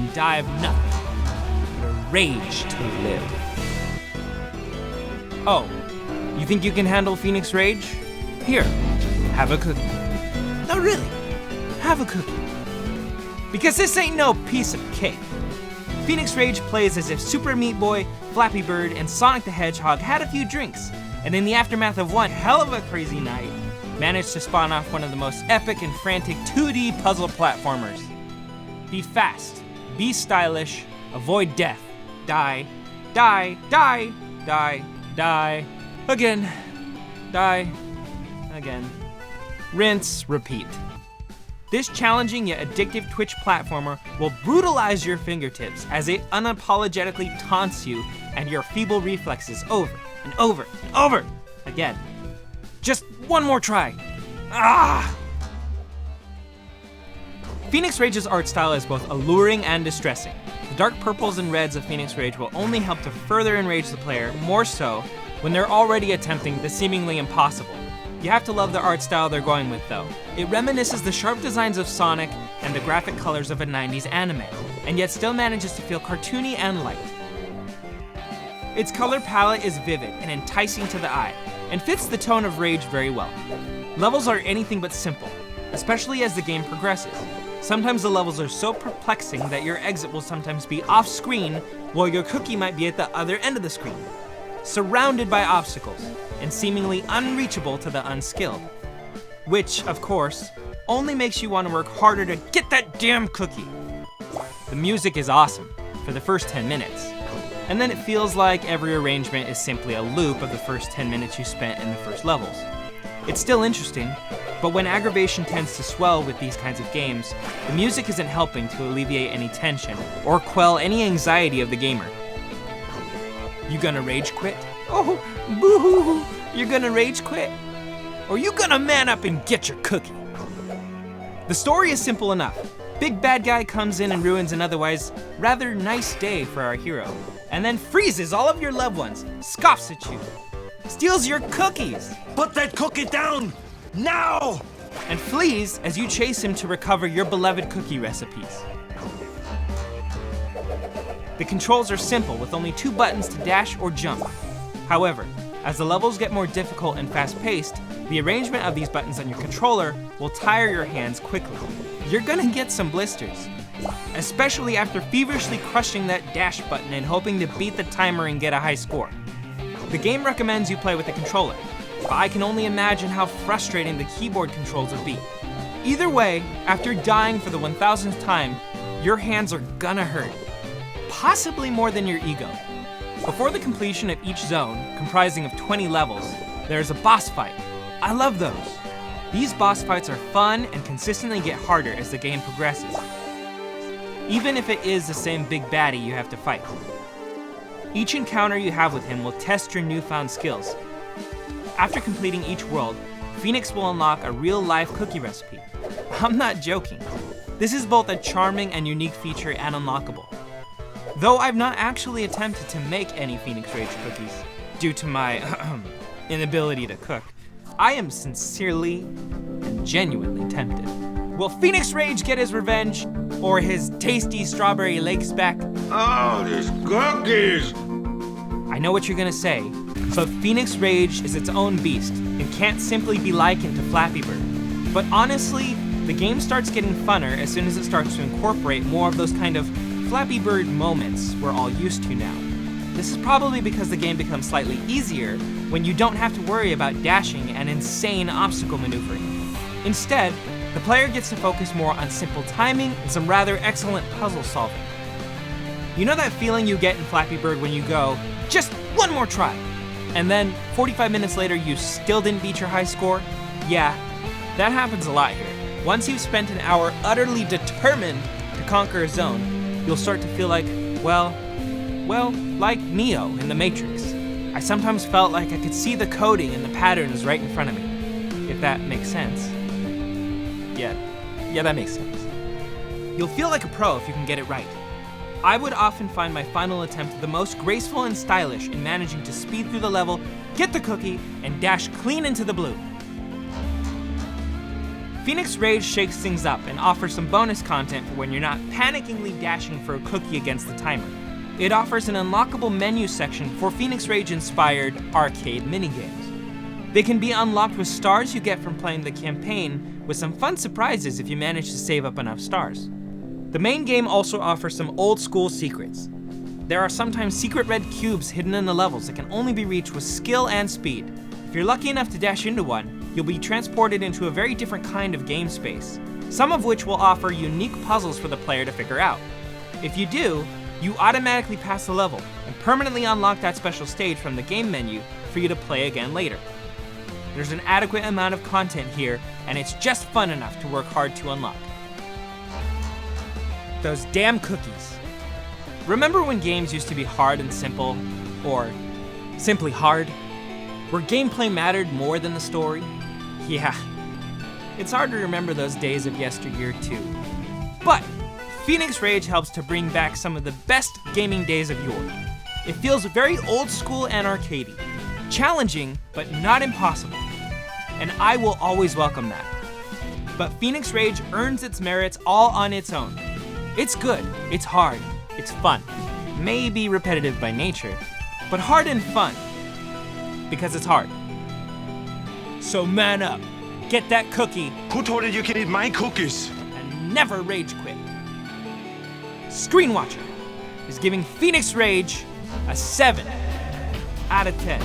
and die of nothing but a rage to live. Oh, you think you can handle Fenix Rage? Here, have a cookie. No, really, have a cookie. Because this ain't no piece of cake. Fenix Rage plays as if Super Meat Boy, Flappy Bird, and Sonic the Hedgehog had a few drinks, and in the aftermath of one hell of a crazy night, managed to spawn off one of the most epic and frantic 2D puzzle platformers. Be fast, be stylish, avoid death, die, die, die, die, die, again, die, again. Rinse, repeat. This challenging yet addictive Twitch platformer will brutalize your fingertips as it unapologetically taunts you and your feeble reflexes over and over and over again. Just one more try. Ah! Fenix Rage's art style is both alluring and distressing. The dark purples and reds of Fenix Rage will only help to further enrage the player, more so when they're already attempting the seemingly impossible. You have to love the art style they're going with though. It reminisces the sharp designs of Sonic and the graphic colors of a 90s anime, and yet still manages to feel cartoony and light. Its color palette is vivid and enticing to the eye, and fits the tone of Rage very well. Levels are anything but simple, especially as the game progresses. Sometimes the levels are so perplexing that your exit will sometimes be off screen while your cookie might be at the other end of the screen, surrounded by obstacles and seemingly unreachable to the unskilled. Which, of course, only makes you want to work harder to get that damn cookie. The music is awesome for the first 10 minutes, and then it feels like every arrangement is simply a loop of the first 10 minutes you spent in the first levels. It's still interesting, but when aggravation tends to swell with these kinds of games, the music isn't helping to alleviate any tension or quell any anxiety of the gamer. You gonna rage quit? Oh, boo-hoo-hoo, you're gonna rage quit? Or you gonna man up and get your cookie? The story is simple enough. Big bad guy comes in and ruins an otherwise rather nice day for our hero, and then freezes all of your loved ones, scoffs at you, steals your cookies. Put that cookie down, now! And flees as you chase him to recover your beloved cookie recipes. The controls are simple with only 2 buttons to dash or jump. However, as the levels get more difficult and fast-paced, the arrangement of these buttons on your controller will tire your hands quickly. You're gonna get some blisters, especially after feverishly crushing that dash button and hoping to beat the timer and get a high score. The game recommends you play with the controller, but I can only imagine how frustrating the keyboard controls would be. Either way, after dying for the 1000th time, your hands are gonna hurt, possibly more than your ego. Before the completion of each zone, comprising of 20 levels, there's a boss fight. I love those. These boss fights are fun and consistently get harder as the game progresses, even if it is the same big baddie you have to fight. Each encounter you have with him will test your newfound skills. After completing each world, Fenix will unlock a real-life cookie recipe. I'm not joking. This is both a charming and unique feature and unlockable. Though I've not actually attempted to make any Fenix Rage cookies, due to my inability to cook, I am sincerely and genuinely tempted. Will Fenix Rage get his revenge, or his tasty strawberry lakes back? Oh, these cookies! I know what you're gonna say, but Fenix Rage is its own beast and can't simply be likened to Flappy Bird. But honestly, the game starts getting funner as soon as it starts to incorporate more of those kind of Flappy Bird moments we're all used to now. This is probably because the game becomes slightly easier when you don't have to worry about dashing and insane obstacle maneuvering. Instead, the player gets to focus more on simple timing and some rather excellent puzzle solving. You know that feeling you get in Flappy Bird when you go, just one more try, and then 45 minutes later you still didn't beat your high score? Yeah, that happens a lot here. Once you've spent an hour utterly determined to conquer a zone, you'll start to feel like, well, like Neo in The Matrix. I sometimes felt like I could see the coding and the patterns right in front of me, if that makes sense. Yeah, that makes sense. You'll feel like a pro if you can get it right. I would often find my final attempt the most graceful and stylish in managing to speed through the level, get the cookie, and dash clean into the blue. Fenix Rage shakes things up and offers some bonus content for when you're not panickingly dashing for a cookie against the timer. It offers an unlockable menu section for Fenix Rage-inspired arcade minigames. They can be unlocked with stars you get from playing the campaign, with some fun surprises if you manage to save up enough stars. The main game also offers some old-school secrets. There are sometimes secret red cubes hidden in the levels that can only be reached with skill and speed. If you're lucky enough to dash into one, you'll be transported into a very different kind of game space, some of which will offer unique puzzles for the player to figure out. If you do, you automatically pass the level and permanently unlock that special stage from the game menu for you to play again later. There's an adequate amount of content here, and it's just fun enough to work hard to unlock. Those damn cookies. Remember when games used to be hard and simple, or simply hard? Where gameplay mattered more than the story? Yeah, it's hard to remember those days of yesteryear too. But Fenix Rage helps to bring back some of the best gaming days of yore. It feels very old school and arcadey, challenging but not impossible, and I will always welcome that. But Fenix Rage earns its merits all on its own. It's good, it's hard, it's fun. Maybe repetitive by nature, but hard and fun. Because it's hard. So man up, get that cookie, Who told you you can eat my cookies? and never rage quit. Screen Watcher is giving Fenix Rage a 7 out of 10.